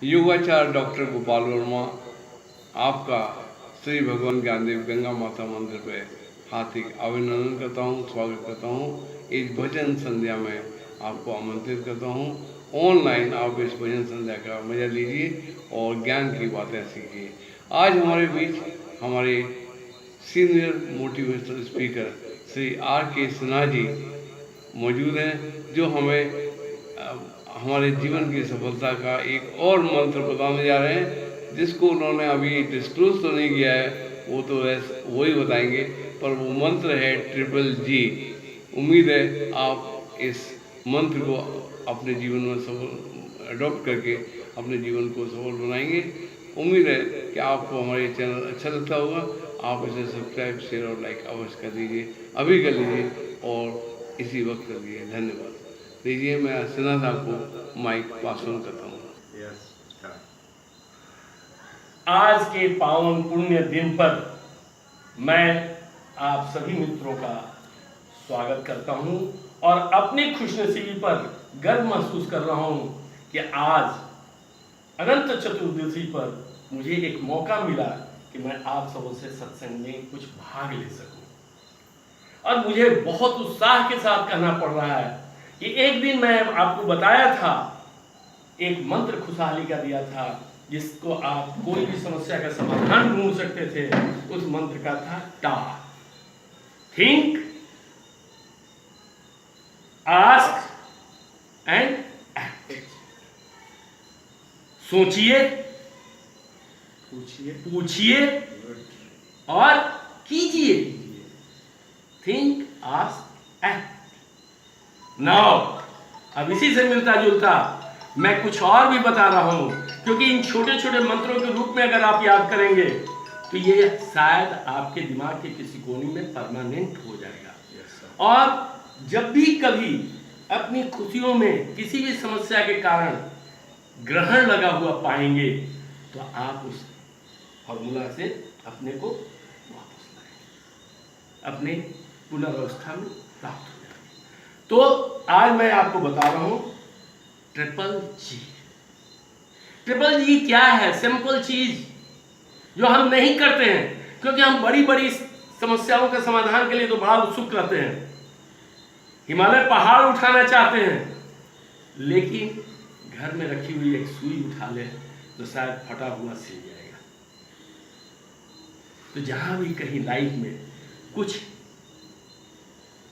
योगाचार्य doctor Gopal Verma आपका श्री भगवान ज्ञानदेव गंगा माता मंदिर पे हार्दिक अभिनंदन करता हूँ, स्वागत करता हूँ। इस भजन संध्या में आपको आमंत्रित करता हूँ। ऑनलाइन आप इस भजन संध्या का मजा लीजिए और ज्ञान की बातें सीखिए। आज हमारे बीच हमारे senior motivational speaker Shri R K Sinha जी मौजूद हैं, जो हमें हमारे जीवन की सफलता का एक और मंत्र बताने जा रहे हैं, जिसको उन्होंने अभी डिस्क्लोज तो नहीं किया है, वो तो वही बताएंगे, पर वो मंत्र है ट्रिपल जी। उम्मीद है आप इस मंत्र को अपने जीवन में सफल अडॉप्ट करके अपने जीवन को सफल बनाएंगे। उम्मीद है कि आपको हमारे चैनल अच्छा लगता होगा। आप इसे सब्सक्राइब, शेयर और लाइक अवश्य कर दीजिए, अभी कर लीजिए और इसी वक्त कर दीजिए। धन्यवाद। लीजिए, मैं सिन्हा साहब को माइक पास ऑन करता हूँ। आज के पावन पुण्य दिन पर मैं आप सभी मित्रों का स्वागत करता हूं और अपनी खुशनसीबी पर गर्व महसूस कर रहा हूं कि आज अनंत चतुर्दशी पर मुझे एक मौका मिला कि मैं आप सबों से सत्संग में कुछ भाग ले सकूं। और मुझे बहुत उत्साह के साथ कहना पड़ रहा है कि एक दिन मैं आपको बताया था, एक मंत्र खुशहाली का दिया था, जिसको आप कोई भी समस्या का समाधान ढूंढ सकते थे। उस मंत्र का था टा, थिंक, आस्क एंड एक्ट। सोचिए, पूछिए और कीजिए। Think, ask, act. नाउ अब इसी से मिलता जुलता मैं कुछ और भी बता रहा हूं, क्योंकि इन छोटे छोटे मंत्रों के रूप में अगर आप याद करेंगे तो ये शायद आपके दिमाग के किसी कोने में परमानेंट हो जाएगा। और जब भी कभी अपनी खुशियों में किसी भी समस्या के कारण ग्रहण लगा हुआ पाएंगे तो आप उस फॉर्मूला से अपने को वापस लाएंगे, अपने पुनर्वस्था में प्राप्त हो जाएंगे। तो आज मैं आपको बता रहा हूं ट्रिपल जी। ट्रिपल जी क्या है? सिंपल चीज जो हम नहीं करते हैं, क्योंकि हम बड़ी बड़ी समस्याओं के समाधान के लिए तो बड़ा उत्सुक रहते हैं, हिमालय पहाड़ उठाना चाहते हैं, लेकिन घर में रखी हुई एक सुई उठा ले तो शायद फटा हुआ सिल जाएगा। तो जहां भी कहीं लाइफ में कुछ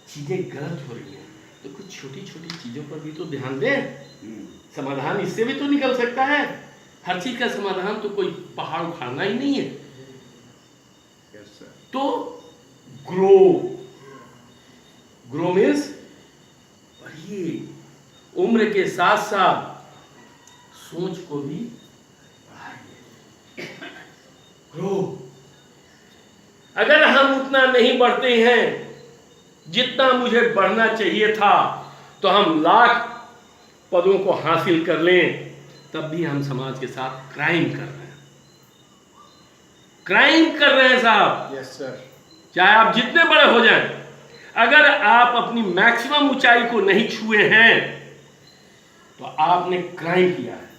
चीजें गलत हो रही हैं तो कुछ छोटी छोटी चीजों पर भी तो ध्यान दें। समाधान इससे भी तो निकल सकता है। हर चीज का समाधान तो कोई पहाड़ उखाड़ना ही नहीं है। तो ग्रो मीन्स बढ़िए, उम्र के साथ साथ सोच को भी बढ़ाइए। ग्रो। अगर हम उतना नहीं बढ़ते हैं जितना मुझे बढ़ना चाहिए था, तो हम लाख पदों को हासिल कर लें, तब भी हम समाज के साथ क्राइम कर रहे हैं। क्राइम कर रहे हैं साहब। Yes sir. चाहे आप जितने बड़े हो जाएं, अगर आप अपनी मैक्सिमम ऊंचाई को नहीं छुए हैं तो आपने क्राइम किया है,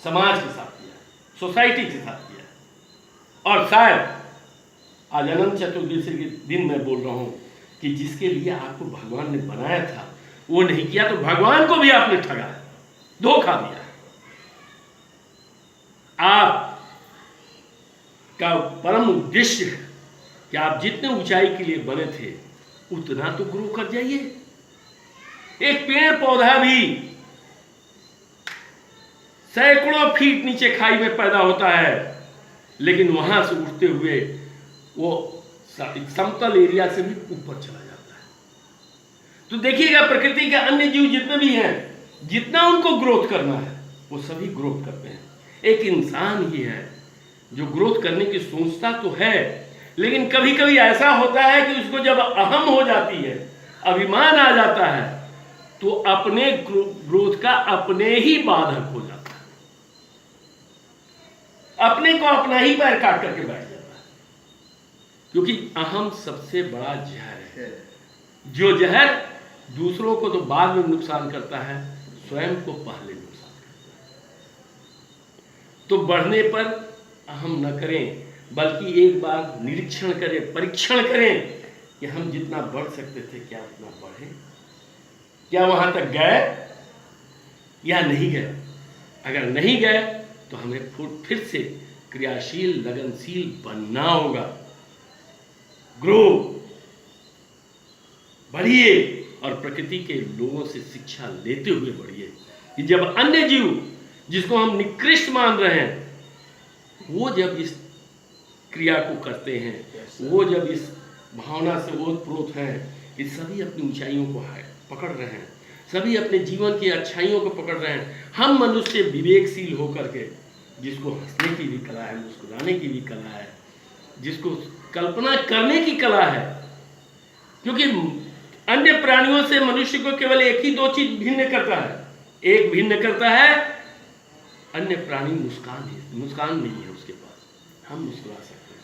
समाज के साथ किया है, सोसाइटी के साथ किया है। और शायद आज अनंत चतुर्दशी के दिन मैं बोल रहा हूं कि जिसके लिए आपको भगवान ने बनाया था वो नहीं किया, तो भगवान को भी आपने ठगा है, धोखा दिया है। आप का परम उद्देश्य है कि आप जितने ऊंचाई के लिए बने थे उतना तो ग्रो कर जाइए। एक पेड़ पौधा भी सैकड़ों फीट नीचे खाई में पैदा होता है, लेकिन वहां से उठते हुए वो समतल एरिया से भी ऊपर चला जाता है। तो देखिएगा, प्रकृति के अन्य जीव जितने भी हैं, जितना उनको ग्रोथ करना है वो सभी ग्रोथ करते हैं। एक इंसान ही है जो ग्रोथ करने की सोचता तो है, लेकिन कभी कभी ऐसा होता है कि उसको जब अहम हो जाती है, अभिमान आ जाता है, तो अपने ग्रोथ का अपने ही बाधक हो जाता है, अपने को अपना ही पैर काट करके बैठ जाता है। क्योंकि अहम सबसे बड़ा जहर है, जो जहर दूसरों को तो बाद में नुकसान करता है, स्वयं को पहले नुकसान करता है। तो बढ़ने पर अहम न करें, बल्कि एक बार निरीक्षण करें, परीक्षण करें कि हम जितना बढ़ सकते थे क्या उतना बढ़े, क्या वहां तक गए या नहीं गए। अगर नहीं गए तो हमें फिर से क्रियाशील, लगनशील बनना होगा। ग्रो, बढ़िए और प्रकृति के लोगों से शिक्षा लेते हुए बढ़िए कि जब अन्य जीव जिसको हम निकृष्ट मान रहे हैं वो जब इस क्रिया को करते हैं, वो जब इस भावना से ओतप्रोत हैं कि सभी अपनी ऊंचाइयों को पकड़ रहे हैं, सभी अपने जीवन की अच्छाइयों को पकड़ रहे हैं, हम मनुष्य विवेकशील होकर के, जिसको हंसने की भी कला है, मुस्कुराने की भी कला है, जिसको कल्पना करने की कला है, क्योंकि अन्य प्राणियों से मनुष्य को केवल एक ही दो चीज भिन्न करता है। एक भिन्न करता है, अन्य प्राणी मुस्कान नहीं है उसके पास, हम मुस्कुरा सकते हैं।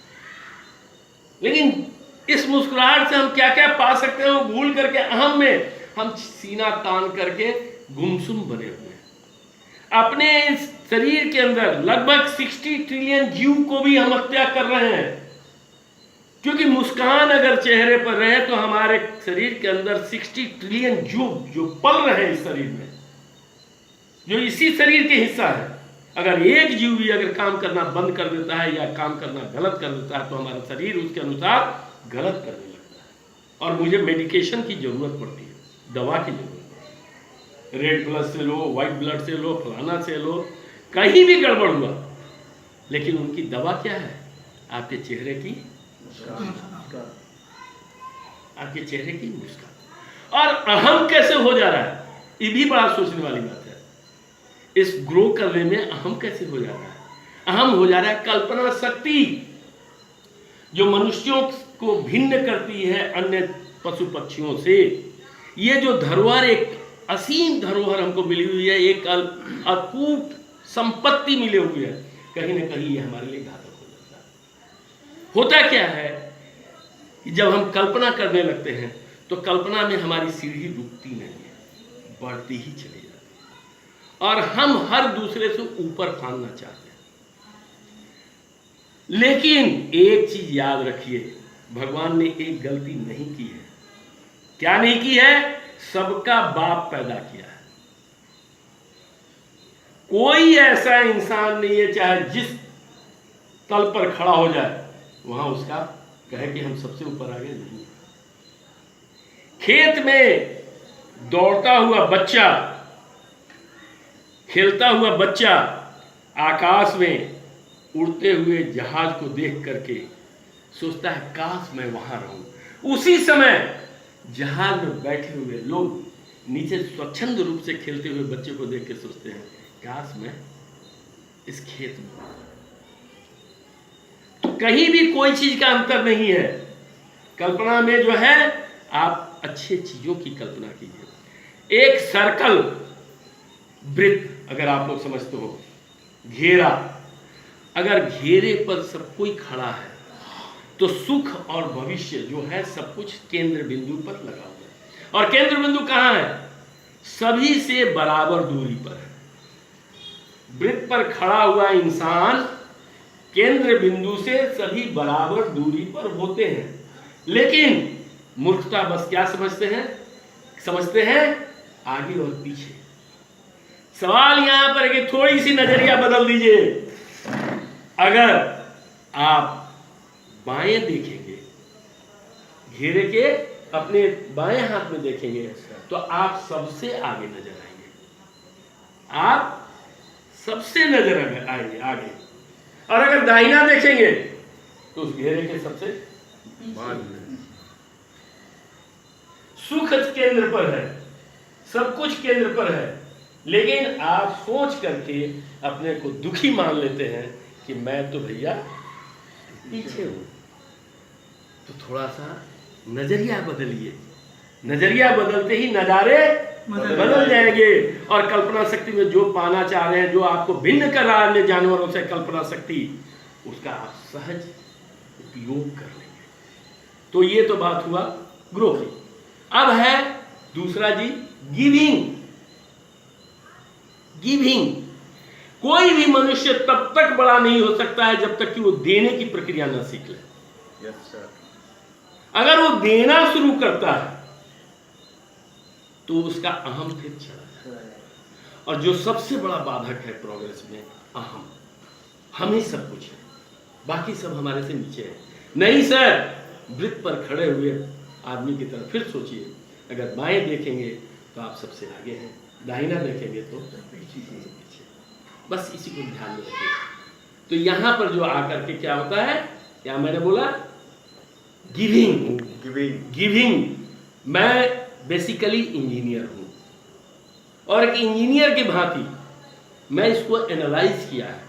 लेकिन इस मुस्कुराहट से हम क्या क्या पा सकते हैं वो भूल करके अहम में हम सीना तान करके गुमसुम बने हुए हैं। अपने इस शरीर के अंदर लगभग 60 ट्रिलियन जीव को भी हम हत्या कर रहे हैं, क्योंकि मुस्कान अगर चेहरे पर रहे तो हमारे शरीर के अंदर 60 ट्रिलियन जीव जो पल रहे हैं इस शरीर में, जो इसी शरीर के हिस्सा है, अगर एक जीव भी अगर काम करना बंद कर देता है या काम करना गलत कर देता है तो हमारा शरीर उसके अनुसार गलत करने लगता है और मुझे मेडिकेशन की जरूरत पड़ती है, दवा की जरूरत है। रेड ब्लड से लो, व्हाइट ब्लड से लो, फलाना से लो, कहीं भी गड़बड़ हुआ, लेकिन उनकी दवा क्या है? आपके चेहरे की मुस्कान, आपके चेहरे की मुस्कान। और अहम कैसे हो जा रहा है, ये भी बड़ा सोचने वाली बात है। इस ग्रो करने में अहम कैसे हो जा रहा है? अहम हो जा रहा है कल्पना शक्ति, जो मनुष्यों को भिन्न करती है अन्य पशु पक्षियों से। ये जो धरोहर, एक असीम धरोहर हमको मिली हुई है, एक अकूट संपत्ति मिली हुई है, कहीं ना कहीं ये हमारे लिए घातक हो जाता है। होता क्या है कि जब हम कल्पना करने लगते हैं तो कल्पना में हमारी सीढ़ी रुकती नहीं है, बढ़ती ही चली जाती है और हम हर दूसरे से ऊपर फांदना चाहते हैं। लेकिन एक चीज याद रखिए, भगवान ने एक गलती नहीं की है। क्या नहीं की है? सबका बाप पैदा किया है। कोई ऐसा इंसान नहीं है चाहे जिस तल पर खड़ा हो जाए वहां उसका कहे कि हम सबसे ऊपर आगे नहीं। खेत में दौड़ता हुआ बच्चा, खेलता हुआ बच्चा आकाश में उड़ते हुए जहाज को देख करके सोचता है काश मैं वहां रहूं। उसी समय जहाज में बैठे हुए लोग नीचे स्वच्छंद रूप से खेलते हुए बच्चे को देख के सोचते हैं काश मैं इस खेत में। तो कहीं भी कोई चीज का अंतर नहीं है। कल्पना में जो है आप अच्छी चीजों की कल्पना कीजिए। एक सर्कल, वृत्त, अगर आप लोग समझते हो, घेरा, अगर घेरे पर सब कोई खड़ा है तो सुख और भविष्य जो है सब कुछ केंद्र बिंदु पर लगा हुआ है। और केंद्र बिंदु कहां है? सभी से बराबर दूरी पर है। वृत्त पर खड़ा हुआ इंसान केंद्र बिंदु से सभी बराबर दूरी पर होते हैं, लेकिन मूर्खता बस क्या समझते हैं? समझते हैं आगे और पीछे। सवाल यहां पर है कि थोड़ी सी नजरिया बदल दीजिए। अगर आप बाएं देखेंगे, घेरे के अपने बाएं हाथ में देखेंगे तो आप सबसे आगे नजर आएंगे, आप सबसे नजर आएंगे आगे। और अगर दाहिना देखेंगे तो उस घेरे के सबसे बाद में। सुख केंद्र पर है, सब कुछ केंद्र पर है, लेकिन आप सोच करके अपने को दुखी मान लेते हैं कि मैं तो भैया पीछे हूं। तो थोड़ा सा नजरिया बदलिए। नजरिया बदलते ही नजारे बदल जाएंगे। और कल्पना शक्ति में जो पाना चाह रहे हैं, जो आपको भिन्न कर रहा है अन्य जानवरों से कल्पना शक्ति, उसका आप सहज उपयोग कर लेंगे। तो ये तो बात हुआ ग्रो की। अब है दूसरा जी, गिविंग। गिविंग कोई भी मनुष्य तब तक बड़ा नहीं हो सकता है जब तक कि वो देने की प्रक्रिया न सीख ले। Yes sir. अगर वो देना शुरू करता है तो उसका अहम फिर चला जाता है। और जो सबसे बड़ा बाधक है प्रोग्रेस में, अहम। हम ही सब कुछ है, बाकी सब हमारे से नीचे है। नहीं सर, वृत्त पर खड़े हुए आदमी की तरफ फिर सोचिए, अगर बाएं देखेंगे तो आप सबसे आगे हैं, दाहिना देखेंगे तो पीछे। बस इसी को ध्यान में रखिए। तो यहां पर जो आकर के क्या होता है, क्या मैंने बोला, गिविंग। मैं बेसिकली इंजीनियर हूं और एक इंजीनियर की भांति मैं इसको एनालाइज किया है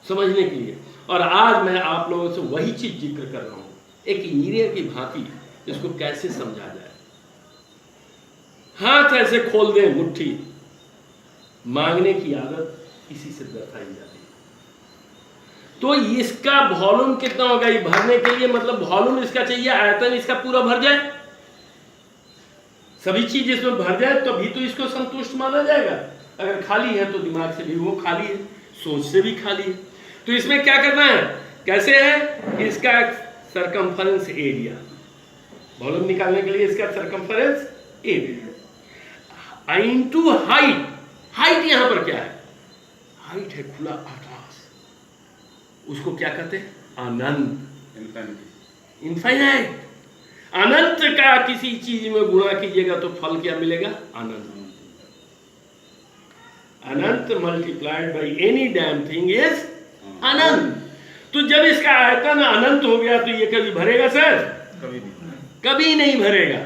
समझने के लिए, और आज मैं आप लोगों से वही चीज जिक्र कर रहा हूं, एक इंजीनियर की भांति इसको कैसे समझा जाए। हाथ ऐसे खोल दें मुट्ठी, मांगने की आदत इसी से दर्शाई जाती है। तो इसका वॉल्यूम कितना होगा, ये भरने के लिए, मतलब वॉल्यूम इसका चाहिए, आयतन इसका पूरा भर जाए, सभी चीज इसमें भर जाए, तो भी तो इसको संतुष्ट माना जाएगा। अगर खाली है तो दिमाग से भी वो खाली है, सोच से भी खाली है। तो इसमें क्या करना है, कैसे है, इसका सरकमफरेंस एरिया, वॉल्यूम निकालने के लिए इसका circumference area into height. Height यहां पर क्या है, हाइट है खुला आकाश, उसको क्या कहते हैं, अनंत, इनफाइनाइट। अनंत का किसी चीज में गुणा कीजिएगा तो फल क्या मिलेगा, अनंत। अनंत multiplied by any damn thing is अनंत। तो जब इसका आयतन अनंत हो गया तो ये कभी भरेगा सर, कभी नहीं भरेगा।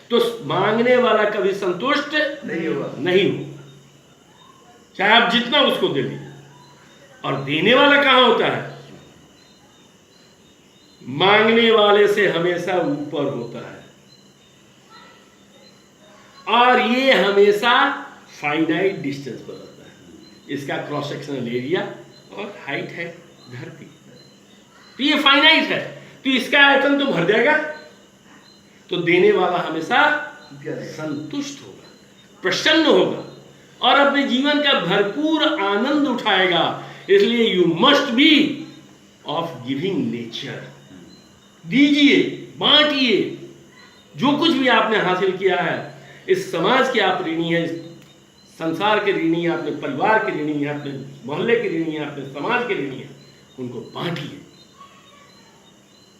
तो मांगने वाला कभी संतुष्ट नहीं होगा, चाहे आप जितना उसको दे लीजिए। और देने वाला कहां होता है, मांगने वाले से हमेशा ऊपर होता है, और ये हमेशा फाइनाइट डिस्टेंस पर होता है। इसका क्रॉस सेक्शनल एरिया और हाइट है धरती, तो ये फाइनाइट है, तो इसका आयतन तो भर जाएगा। तो देने वाला हमेशा संतुष्ट होगा, प्रसन्न होगा और अपने जीवन का भरपूर आनंद उठाएगा। इसलिए you must be of giving nature. दीजिए, बांटिए, जो कुछ भी आपने हासिल किया है, इस समाज के आप ऋणी हैं, इस संसार के ऋणी हैं, अपने परिवार के ऋणी हैं, अपने मोहल्ले के ऋणी हैं, अपने समाज के ऋणी हैं, उनको बांटिए।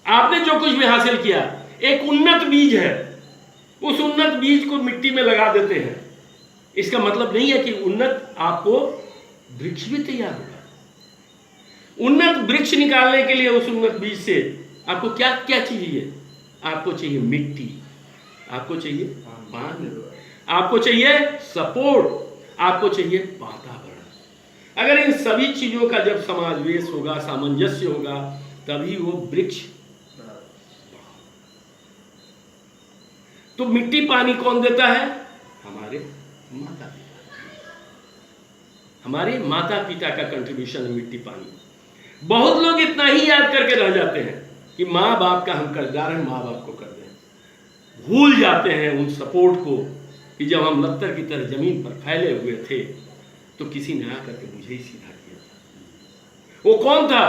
आपने जो कुछ भी हासिल किया एक उन्नत बीज है, उस उन्नत बीज को मिट्टी में लगा देते हैं, इसका मतलब नहीं है कि उन्नत आपको वृक्ष भी तैयार होगा। उन्नत वृक्ष निकालने के लिए उस उन्नत बीज से आपको क्या क्या चाहिए, आपको चाहिए मिट्टी, आपको चाहिए पानी, आपको चाहिए सपोर्ट, आपको चाहिए वातावरण। अगर इन सभी चीजों का जब समावेश होगा, सामंजस्य होगा, तभी वो वृक्ष। तो मिट्टी पानी कौन देता है, हमारे माता पिता। हमारे माता पिता का कंट्रीब्यूशन है मिट्टी पानी। बहुत लोग इतना ही याद करके रह जाते हैं कि माँ बाप का हम कर्जदार हैं, माँ बाप को कर दें। भूल जाते हैं उन सपोर्ट को कि जब हम लत्तर की तरह जमीन पर फैले हुए थे तो किसी ने आकर के मुझे ही सीधा किया था। वो कौन था,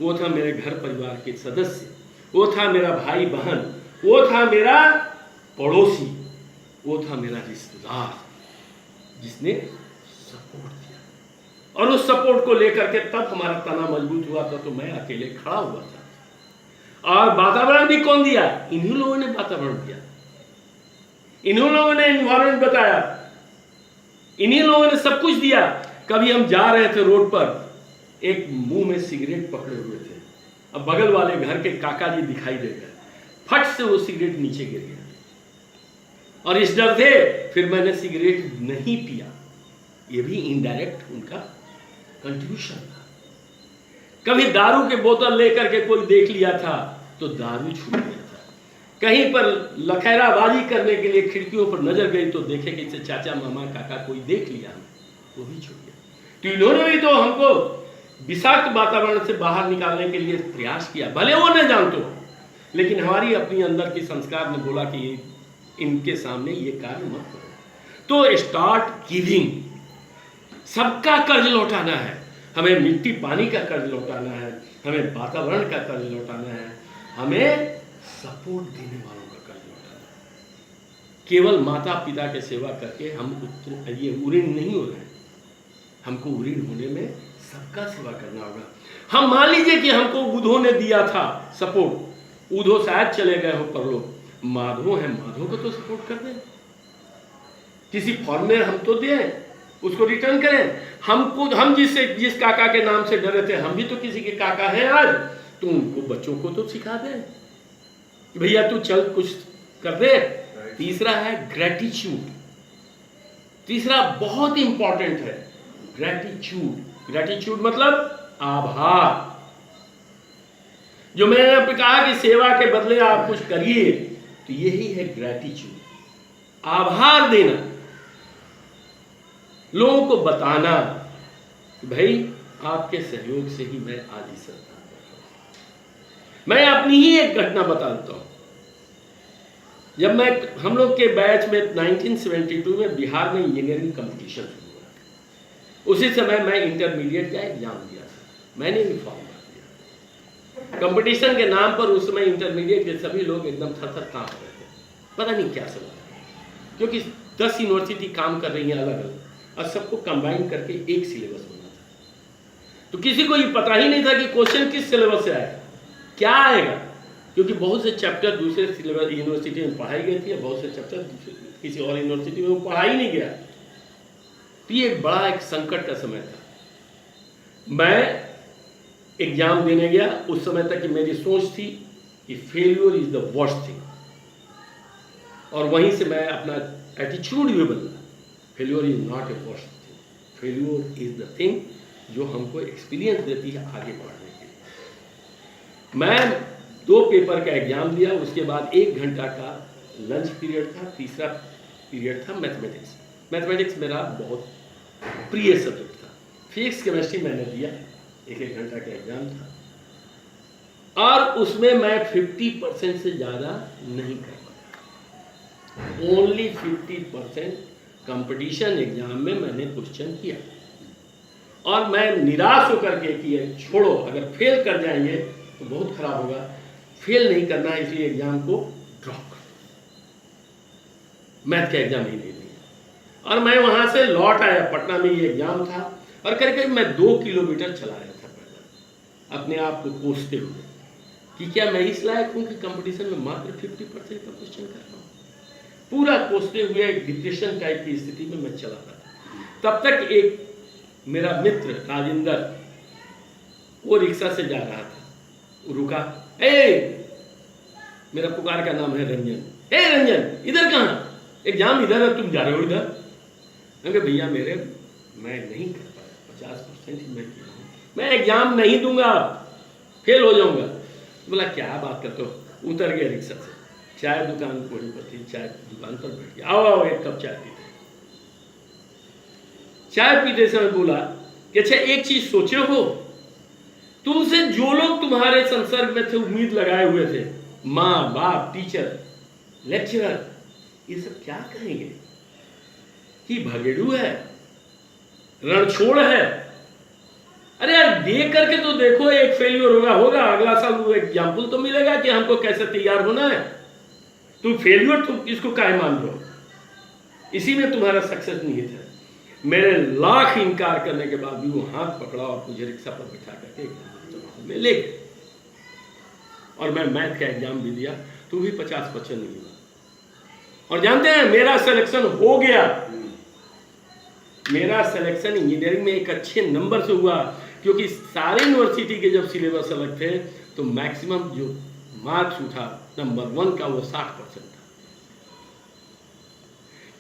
वो था मेरे घर परिवार के सदस्य, वो था मेरा भाई बहन, वो था मेरा पड़ोसी, वो था मेरा रिश्तेदार जिसने सपोर्ट दिया। और उस सपोर्ट को लेकर के तब हमारा तना मजबूत हुआ था, तो मैं अकेले खड़ा हुआ था। और वातावरण भी कौन दिया, इन्हीं लोगों ने वातावरण दिया, इन्हीं लोगों ने एनवायरनमेंट बताया, इन्हीं लोगों ने सब कुछ दिया। कभी हम जा रहे थे रोड पर, एक मुंह में सिगरेट पकड़े हुए थे, अब बगल वाले घर के काका जी दिखाई दे गए, फट से वो सिगरेट नीचे गिर गया, और इस डर से फिर मैंने सिगरेट नहीं पिया। ये भी इनडायरेक्ट उनका कंट्रीब्यूशन था। कभी दारू के बोतल लेकर के कोई देख लिया था तो दारू छूट गया था। कहीं पर लखेराबाजी करने के लिए खिड़कियों पर नजर गई तो देखे कि इसे चाचा मामा काका कोई देख लिया, वो भी छूट गया। तो इन्होंने भी तो हमको विषाक्त वातावरण से बाहर निकालने के लिए प्रयास किया, भले वो न जानते, लेकिन हमारी अपनी अंदर की संस्कार ने बोला कि इनके सामने ये कार्य मत करो। तो स्टार्ट गिविंग, सबका कर्ज लौटाना है, हमें मिट्टी पानी का कर्ज लौटाना है, हमें वातावरण का कर्ज लौटाना है, हमें सपोर्ट देने वालों का कर्ज लौटाना है। केवल माता पिता के सेवा करके हम ये उऋण नहीं हो रहे हैं, हमको उऋण होने में सबका सेवा करना होगा। हम मान लीजिए कि हमको बुधो ने दिया था सपोर्ट, उधो शायद चले गए हो परलोक, माधो है, माधो को तो सपोर्ट कर दें, किसी फॉर्म में हम तो दें, उसको रिटर्न करें। हम जिस काका के नाम से डरे थे, हम भी तो किसी के काका हैं आज, तो उनको बच्चों को तो सिखा दे, भैया तू चल कुछ कर दे। तीसरा है ग्रेटिट्यूड, तीसरा बहुत इंपॉर्टेंट है ग्रेटिट्यूड। ग्रेटिट्यूड मतलब आभार। जो मैंने आपको कहा कि सेवा के बदले आप कुछ करिए, तो यही है ग्रेटिट्यूड, आभार देना, लोगों को बताना कि भाई आपके सहयोग से ही मैं आज इस स्थान पर। मैं अपनी ही एक घटना बताता हूं। जब हम लोग के बैच में 1972 में बिहार में इंजीनियरिंग कंपटीशन शुरू हुआ, उसी समय मैं इंटरमीडिएट का एग्जाम दिया था, मैंने भी फॉर्म भर दिया। कंपटीशन के नाम पर उस समय इंटरमीडिएट के सभी लोग एकदम थर-थर कांप रहे थे, पता नहीं क्या सब, क्योंकि 10 यूनिवर्सिटी काम कर रही हैं अलग अलग, और सबको कंबाइन करके एक सिलेबस बना था। तो किसी को ये पता ही नहीं था कि क्वेश्चन किस सिलेबस से आएगा, क्या आएगा, क्योंकि बहुत से चैप्टर दूसरे सिलेबस यूनिवर्सिटी में पढ़ाई गई थी, बहुत से चैप्टर किसी और यूनिवर्सिटी में वो पढ़ा ही नहीं गया। तो ये बड़ा एक संकट का समय था। मैं एग्जाम देने गया, उस समय तक कि मेरी सोच थी कि failure is the worst thing, और वहीं से मैं अपना एटीट्यूड भी बदला। Failure is not a worst thing, failure is the thing जो हमको एक्सपीरियंस देती है आगे बढ़ने के लिए। मैं 2 पेपर का एग्जाम दिया, उसके बाद 1 घंटा का लंच पीरियड था, तीसरा पीरियड था मैथमेटिक्स। मैथमेटिक्स मेरा बहुत प्रिय सब्जेक्ट था। फिजिक्स केमिस्ट्री मैंने दिया, 1-1 घंटा का एग्जाम था, और उसमें मैं 50% से ज़्यादा नहीं कर पाया। ओनली 50% कंपटीशन एग्जाम में मैंने क्वेश्चन किया, और मैं निराश होकर के कि छोड़ो, अगर फेल कर जाएंगे तो बहुत खराब होगा, फेल नहीं करना है, इसलिए एग्जाम को ड्रॉप कर, मैथ का एग्जाम ही नहीं दिया। और मैं वहां से लौट आया, पटना में ये एग्जाम था, और करीब करीब मैं 2 किलोमीटर चला रहा था पैदल, अपने आप को कोसते हुए कि क्या मैं इस लायक हूं कि कंपटीशन में मात्र 50% का क्वेश्चन कर रहा हूं। पूरा कोसते हुए एक डिप्रेशन टाइप की स्थिति में मैं चला था। तब तक एक मेरा मित्र राजेंद्र, वो रिक्शा से जा रहा था, वो रुका, मेरा पुकार का नाम है रंजन, रंजन इधर कहाँ, एग्जाम इधर है, तुम जा रहे हो इधर। मैं कहा भैया मैं नहीं कर पाया, 50% ही मैं किया हूँ, मैं एग्जाम नहीं दूंगा, फेल हो जाऊंगा। बोला क्या बात करते हो, उतर गया रिक्शा से, चाय दुकान कोड़ी पर थी, चाय दुकान पर बैठ गया, आओ एक कप चाय पीते। चाय पीते समय बोला कि अच्छा एक चीज सोचे हो, तुमसे जो लोग तुम्हारे संसर्ग में थे, उम्मीद लगाए हुए थे, माँ बाप, टीचर, लेक्चरर, ये सब क्या कहेंगे कि भगेड़ू है, रणछोड़ है। अरे यार दे करके तो देखो, एक फेल्यूर होगा, अगला साल वो एग्जाम्पल तो मिलेगा कि हमको कैसे तैयार होना है। तुम फेल्यूर तुम इसको काहे मान रहे हो, इसी में तुम्हारा सक्सेस निहित है। मेरे लाख इनकार करने के बाद भी वो हाथ पकड़ा और मुझे रिक्शा पर बिठा करके में ले गए, और मैं मैथ का एग्जाम भी दिया, तो भी 50% नहीं हुआ। और जानते हैं मेरा सिलेक्शन हो गया, मेरा सिलेक्शन इंजीनियरिंग में एक अच्छे नंबर से हुआ, क्योंकि सारे यूनिवर्सिटी के जब सिलेबस अलग थे तो मैक्सिमम जो मार्क्स उठा नंबर 1 का वो 60% था,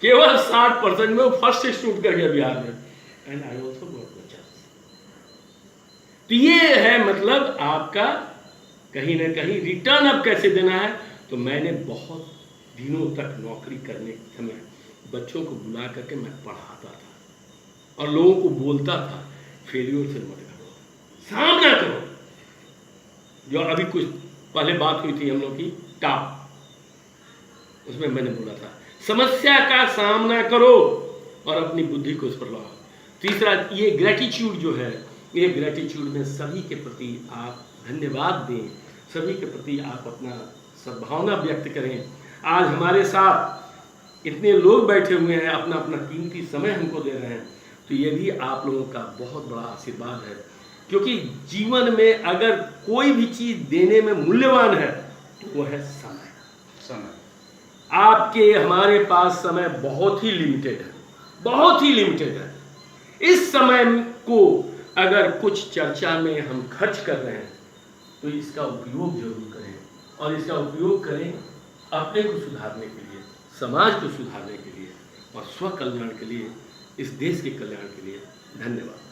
केवल 60% में वो फर्स्ट स्टूड कर गया बिहार में, and I also got the chance. तो ये है मतलब आपका कहीं ना कहीं रिटर्न अब कैसे देना है। तो मैंने बहुत दिनों तक नौकरी करने के समय बच्चों को बुला करके मैं पढ़ाता था और लोगों को बोलता था फेल्योर से मत करो, सामना करो। जो अभी कुछ पहले बात हुई थी हम लोग की टॉप, उसमें मैंने बोला था समस्या का सामना करो और अपनी बुद्धि को उस पर लगाओ। तीसरा, ये ग्रेटिट्यूड जो है, ये ग्रेटिट्यूड में सभी के प्रति आप धन्यवाद दें, सभी के प्रति आप अपना सद्भावना व्यक्त करें। आज हमारे साथ इतने लोग बैठे हुए हैं, अपना अपना कीमती समय हमको दे रहे हैं, तो ये भी आप लोगों का बहुत बड़ा आशीर्वाद है। क्योंकि जीवन में अगर कोई भी चीज़ देने में मूल्यवान है तो वो है समय। आपके हमारे पास समय बहुत ही लिमिटेड है, बहुत ही लिमिटेड है। इस समय को अगर कुछ चर्चा में हम खर्च कर रहे हैं तो इसका उपयोग जरूर करें, और इसका उपयोग करें अपने को सुधारने के लिए, समाज को सुधारने के लिए और स्व कल्याण के लिए, इस देश के कल्याण के लिए। धन्यवाद।